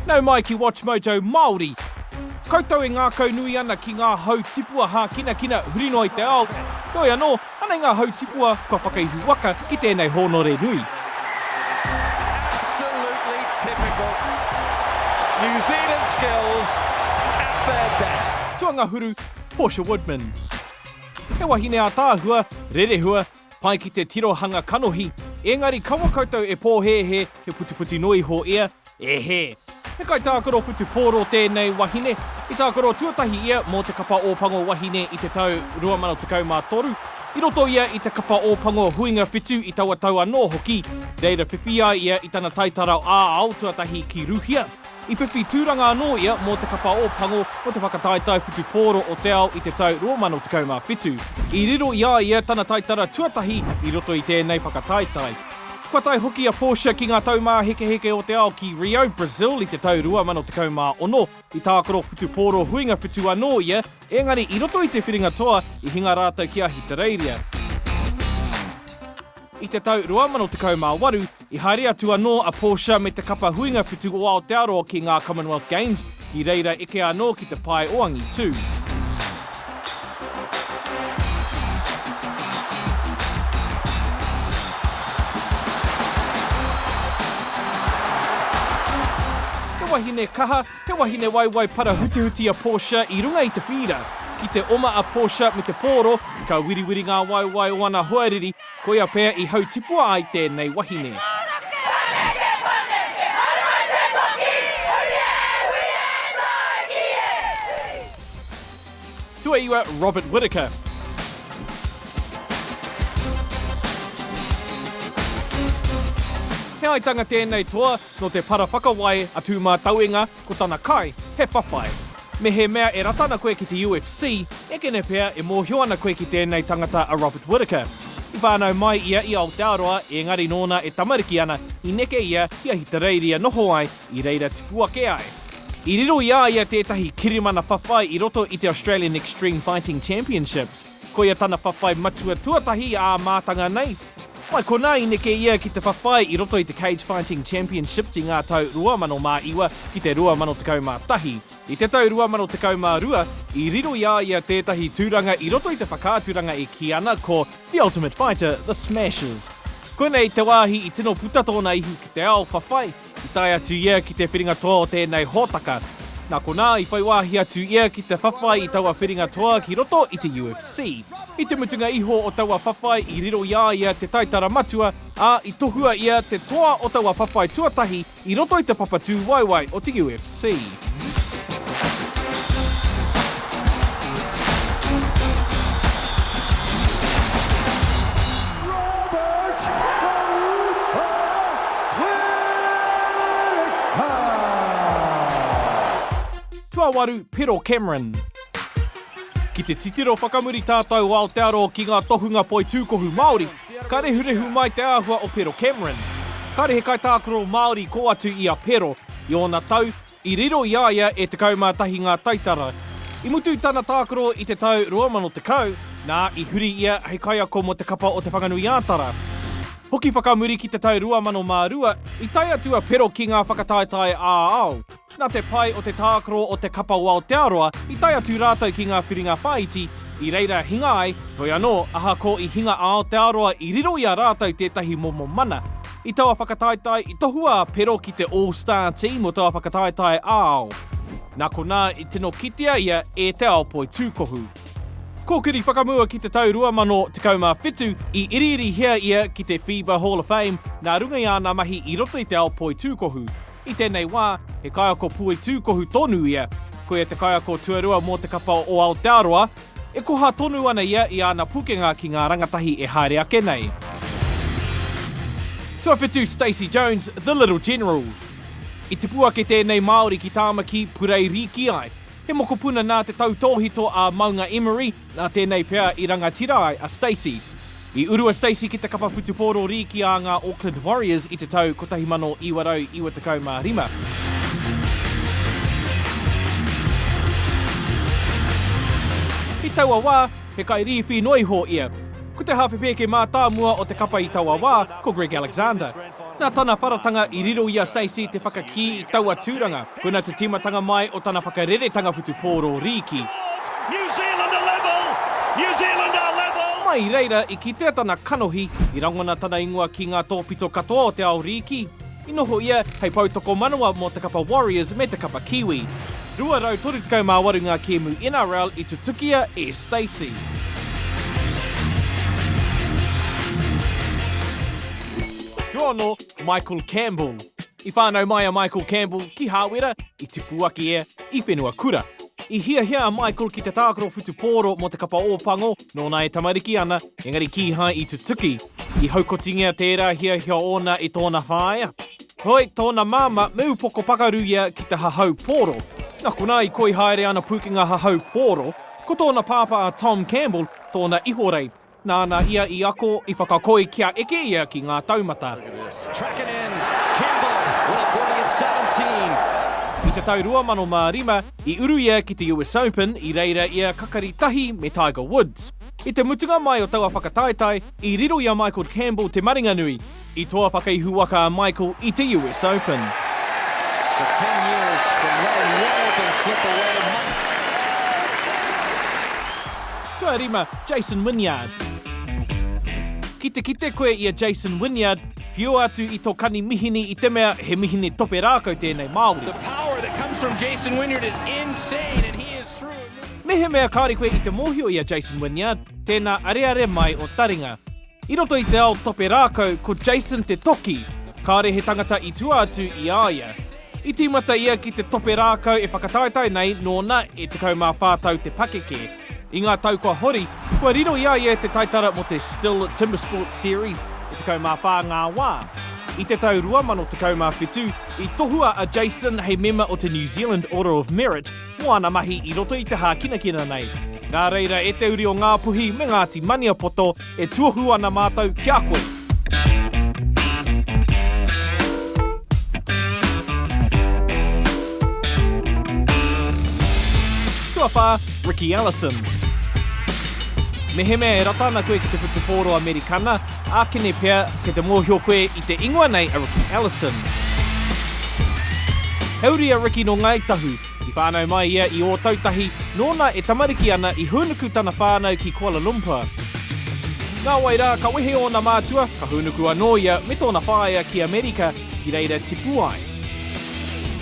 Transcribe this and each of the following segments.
Nau mai ki Watch Mojo Māori. Koutou e ngā kaunui ana ki ngā hau tipua hā kina hurino i te ao. Noi anō, anei ngā hau tipua kua whakaihuwaka ki tēnei hōnore nui. Absolutely typical. New Zealand skills at their best. Tuanga huru, Portia Woodman. He wahine a tāhua, rerehua, pai ki te tirohanga kanohi. Engari kawa koutou e pōhehe he puti noi ho ea, e he. He kai tākoro putu pōro tēnei wahine, i tākoro tuatahi ia mō te kapa ōpango wahine i te tau 2013. I roto ia i te kapa ōpango huinga whitu i taua tau anō hoki, reira whiwhia ia i tana taitarau ā-ao tuatahi ki Ruhia. I whiwhi tūranga anō ia mō te kapa ōpango o te whakataitai whitu pōro o te ao i te tau 2017. I riro ia tana taitara tuatahi i roto i tēnei whakataitai. Kua tai hoki a Portia ki ngā taumā heke o te ao ki Rio, Brazil i te tau 2016. I tākoro whitu pōro huinga whitu anō ia, engari i roto i te whiringa toa i hinga rātou ki a Hitareiria. I te tau 2018, i haere atu anō a Portia me te kapa huinga whitu o Aotearoa ki ngā Commonwealth Games, ki reira eke anō ki te pai o angitū. Wahine kaha, he wahine waiwai para huti a Portia i runga i te whira. Ki te oma a Portia me te pōro, ka wiriwiri ngā waiwai o ana huariri, koia pēr i hau tipua ai tēnei wahine. Tua iwa Robert Whittaker. He aitanga tēnei toa no te para whakawai atu mā tauenga ko tana kai, he whawhai. Me he mea e ratana koe ki te UFC, ekene pēr e mōhio ana koe ki tēnei tangata a Robert Whittaker. I whānau mai ia i Aotearoa, engari nōna e tamariki ana, i neke ia ki a Hitareiria noho ai i reira tipua ke ai. I riro ia tētahi kirimana whawhai i roto i te Australian Extreme Fighting Championships. Ko ia tana whawhai matua tuatahi a mātanga nei. Mai kona i neke ia ki te whawhai i roto i te Cage Fighting Championships i ngā tau 2021 ki te 2021. I te tau 2022, i riro ia tētahi tūranga i roto i te whakātūranga e ki ana ko The Ultimate Fighter, The Smashers. Koenei te wāhi i tino puta tōna ihu ki te ao whawhai, i tai atu ia ki te whiringa toa o tēnei hōtaka. Nā kona i whai wāhi atu ia ki te whawhai i taua whiringa toa ki roto i te UFC. I te mutunga iho o taua whawhai i riro ia te taitara matua, a i tohua ia te toa o taua whawhai tuatahi i roto i te papatū waiwai o te UFC. Tuawaru Pero Cameron. Ki te titiro whakamuri tātou o Aotearoa ki ngā tohunga poi tūkohu Māori, ka rehurehu mai te āhua o Pero Cameron. Ka rehe kai tākoro Māori ko atu i a Pero, i ona tau, i riro ia e te kaumātahi ngā taitara. I mutu tana tākoro i te tau 2010, nā i huri ia hei kaiako mo te kapa o te whanganui ātara. Hoki whakamuri ki te tau 2022, i tai atu a Pero ki ngā whakataitai ā-ao. Nā te pai o te tākoro o te kapa o Aotearoa, i tai atu rātou ki ngā whiringa whaiti, i reira hinga ai, hoi anō, aha ko i hinga a Aotearoa i riro ia rātou tētahi momo mana. I taua whakataitai, i tohua Pero ki te All-Star Team o taua whakataitai ā-ao. Nā kona i tino kitea ia e te ao poi tūkohu. Kōkiri whakamua ki te tau 2017 i iriiri hea ia ki te FIBA Hall of Fame, nā runga i ana mahi i roto i te ao poi tūkohu. I tēnei wā, he kaiako pui tūkohu tonu ia, ko ia te kaiako tuarua mō te kapa o Aotearoa, e koha tonu ana ia i ana pukenga ki ngā rangatahi e haere ake nei. Tuawhitu Stacy Jones, The Little General. I tipua ke tēnei Māori ki tāmaki purei riki ai. He mokopuna nā te tautōhito a Maunga Emery, nā tēnei pea i rangatira ai a Stacy. I urua Stacy ki te kapa whutupōro riki a ngā Auckland Warriors i te tau 1995. I taua wā, he kai riwhi noiho ia. Ko te hawhipeke mā tāmua o te kapa i taua wā, ko Greg Alexander. Nā tāna wharatanga I riro ia Stacy te whakaki I taua tūranga. Kuna te timatanga mai o tāna whakareretanga whutu pōro riki. New Zealand are level! New Zealand are level! Mai reira I kitea tāna kanohi I rangona tāna ingoa ki ngā tōpito katoa o te ao riki. I noho ia hei pau toko manawa mo te kapa Warriors me te kapa Kiwi. Rua rau 38 ngā kēmu NRL I tutukia e Stacy. Tono, Michael Campbell. I whānau mai a Michael Campbell ki hāwera, I tipua ki e, I whenua kura. I hia a Michael ki te tākaro whutu pōro mo te kapa ōpango, nōna e tamariki ana, engari ki hai I tutuki. I haukotingia tērā hia ona I tōna whāia. Hoi, tōna māma meu poko pakaru ia ki te hahau pōro. Nā kona I koi haere ana pukinga hahau pōro, ko tōna pāpā Tom Campbell, tōna ihorei. Nāna ia I ako I whakakoi kia eke ia ki ngā taumata. Tracking in, Campbell with a birdie at 17. I te tau 2005, I uru ia ki te US Open, I reira ia kakari tahi me Tiger Woods. I te mutunga mai o taua whakataetai, I riro ia Michael Campbell te maringa nui, I toa whakaihuwaka a Michael I te US Open. So 10 years from letting one open slip away. Tuarima, Jason Wynyard. Kite koe ia Jason Wynyard, whio atu I tō kani mihini I te mea he mihini tope rākau tēnei Māori. The power that comes from Jason Wynyard is insane and he is through. Me he mea kāri koe I te mōhio ia Jason Wynyard, tēnā areare mai o taringa. I roto I te ao tope rākau ko Jason te toki, kāre he tangata I tua atu I aia. I tīmata ia ki te tope rākau e whakataetai nei nōna e te kaumā whātau te pakeke. I ngā tau kua hori, kua riro ia ia te taitara mo te Still Timber Sports Series e te kaumā whā ngā wā. I te tau 2017, I tohua a Jason hei mema o te New Zealand Order of Merit, moana mahi I roto I te hākinakina nei. Nā reira e te uri o ngā puhi me Ngāti Mania poto e tuohu ana mātou kia koe. Tuawha, Ricky Ellison. Me he mea e ratana koe ki te whutupōro Amerikana, ākene pia ke te mōhio koe I te ingoa nei a Ricky Ellison. Heuri a Ricky no ngai tahu, I whānau mai ia I o tautahi, nōna e tamariki ana I hunuku tana whānau ki Kuala Lumpur. Nā waira, ka wehe o na mātua, ka hunuku anō ia me tōna whāia ki Amerika ki reira tipua.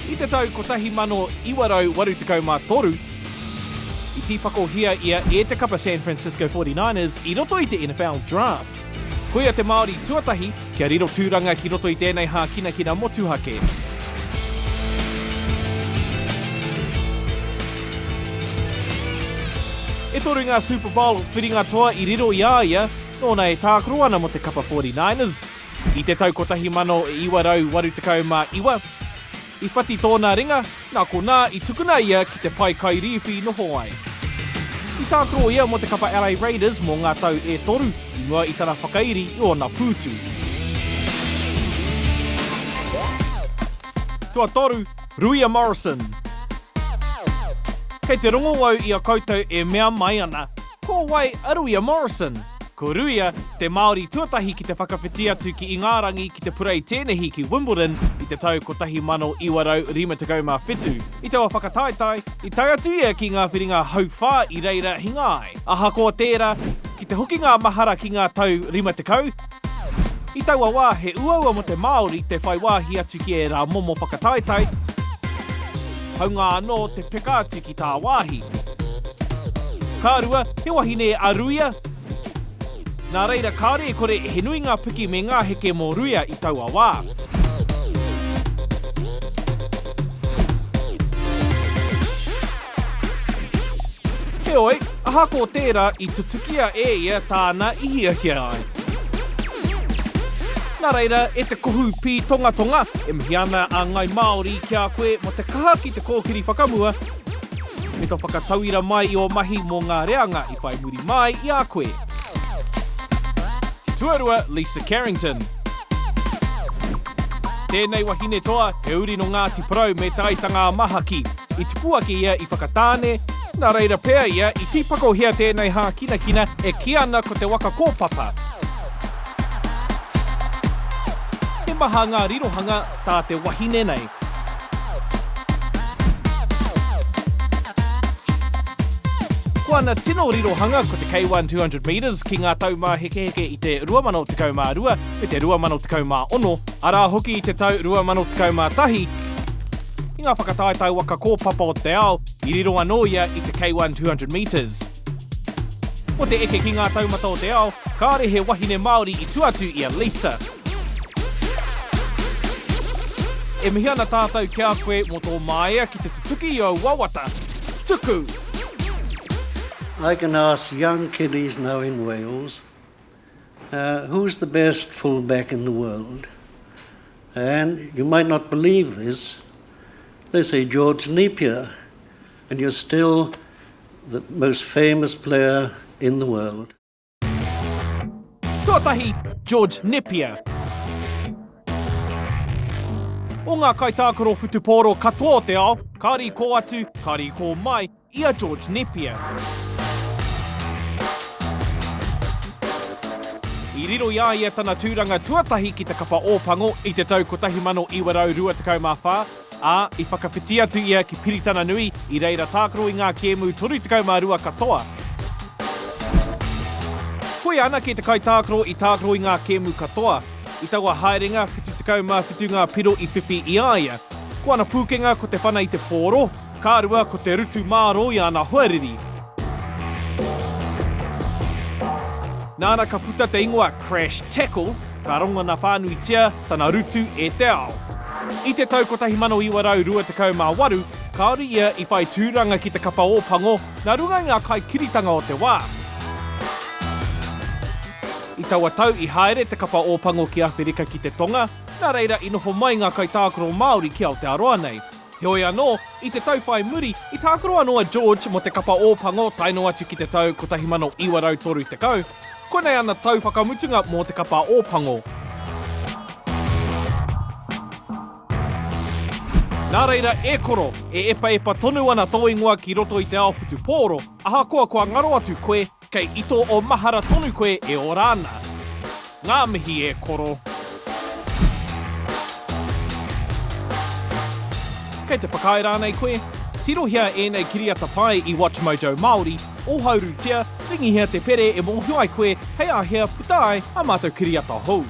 I te tau kotahi mano 1983, I tīpako hia ia e te kapa San Francisco 49ers I roto I te NFL Draft. Koia te Māori tuatahi, kia riro tūranga ki roto I tēnei hākinakina motuhake. E toru ngā Super Bowl whiringa toa I riro I aia, nōna e tākaro ana mo te kapa 49ers. I te tau kotahi mano 1982, I whati tōna ringa, nā ko nā I tukuna ia ki te pai kairiwhi noho ai. I tākaro ia mo te kapa LA Raiders mō ngā tau e toru, I mua I tana whakairi I o nā pūtu. Tua toru, Rua Morrison. Kei te rongo au I a koutou e mea mai ana, ko wai a Rua Morrison. Ko Rua, te Māori tuatahi ki te whakawhiti atu ki Ingarangi ki te purei tēnehi ki Wimbledon I te tau kotahi mano 1957. I taua whakataetai, I tai atu ia ki ngā whiringa hauwhā I reira hingai. Aha ko tērā, ki te hoki ngā mahara ki ngā tau 50. I taua wā he uaua mo te Māori te whai wāhi atu ki e rā momo whakataetai. Hau ngā anō te peka atu ki tā wāhi. Kārua, he wahine a Rua. Nā reira kāre e kore he nui ngā piki me ngā heke mō Rua I taua wā. Heoi, aha ko tērā I tutukia e ia tāna ihiahia ai. Nā reira, e te kohu pī tonga, e mihi ana a ngai Māori kia koe mo te kaha ki te kōkiri whakamua, me tō whakatauira mai I o mahi mō ngā reanga I whai muri mai I a koe. Tuarua, Lisa Carrington. Tēnei wahine toa, he uri no Ngāti Parau me taitanga mahaki. I tipua ki ia I whakatāne, nā reira pēr ia I tīpako hea tēnei hākinakina e ki ana ko te waka kōpapa. He tokomaha ngā rirohanga tā te wahine nei. Kua na tino rirohanga ko te K1 200 meters ki ngā taumā heke i te 2012 me te 2016, arā hoki i te tau 2011, i ngā whakataetai waka kōpapa o te ao, i riro anō ia i te K1 200 meters. O te eke ki ngā taumata o te ao, kāre he wahine Māori i tuatu i Ellison. E mihi ana tātou kia koe mō tō māia ki te tutuki i au wawata. Tuku! I can ask young kiddies now in Wales, who's the best fullback in the world? And you might not believe this, they say George Napier, and you're still the most famous player in the world. Tuatahi, George Napier. O ngā kaitākaro whutupōro katoa o te ao, kāri ko atu, kāri ko mai, ia George Napier. I riro ia ia tana tūranga tuatahi ki te kapa ōpango i te tau 1924, I whakawhiti atu ia ki Piritana Nui i reira tākaro i ngā kēmu 32 katoa. Koe ana ki te kaitākaro i tākaro i ngā kēmu katoa, I taua haerenga 77 ngā piro i whiwhi i aia. Ko ana pūkenga ko te whana i te pōro, kārua ko te rutu māro i ana huariri. Nāna ka puta te ingoa crash tackle, ka ronga na whānuitia tana rutu e te ao. I te tau 1928, kāri ia I whai tūranga ki te kapa ōpango, nā runga ngā kai kiritanga o te wā. I taua tau I haere te kapa ōpango ki Awherika ki te tonga, nā reira I noho mai ngā kaitākaro Māori ki Aotearoa nei. Heoi anō, I te tau whai muri, I tākaro anō a George mo te kapa ōpango taino atu ki te tau 1930. Konei ana tau whakamutunga mō te kapa ōpango. Nā reira e koro, e epa tonu ana tō ingoa ki roto I te ao whutu pōro, aha kua ngaro atu koe, kei ito o mahara tonu koe e o rāna. Ngā mihi e koro. Kei te whakai rānei koe, tirohia e nei kiriata pai I Watch Mojo Māori, o haurutia, ringi hea te pere e mōhio ai koe, hei ahea putai a mātou kiriata hou.